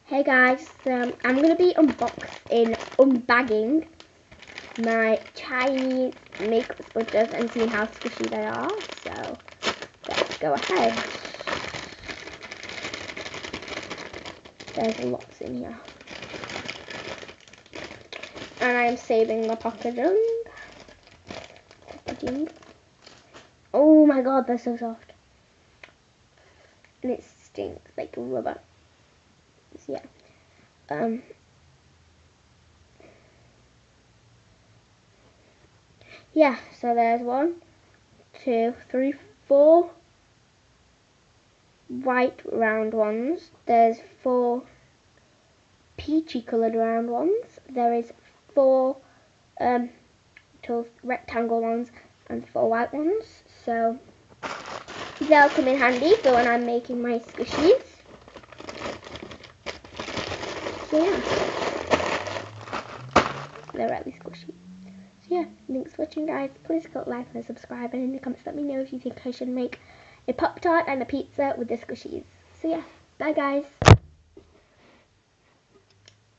Hey guys, I'm going to be unbagging my Chinese makeup sponges and seeing how squishy they are. So, let's go ahead. There's lots in here. And I am saving the packaging. Oh my god, they're so soft. And it stinks like rubber. So yeah. Yeah, so there's 1, 2, 3, 4 white round ones. There's 4 peachy coloured round ones. There is 4 rectangle ones and 4 white ones. So they'll come in handy for when I'm making my squishies. So yeah, they're really squishy. So yeah, thanks for watching guys. Please click like and subscribe, and in the comments let me know if you think I should make a Pop-Tart and a pizza with the squishies. So yeah, bye guys.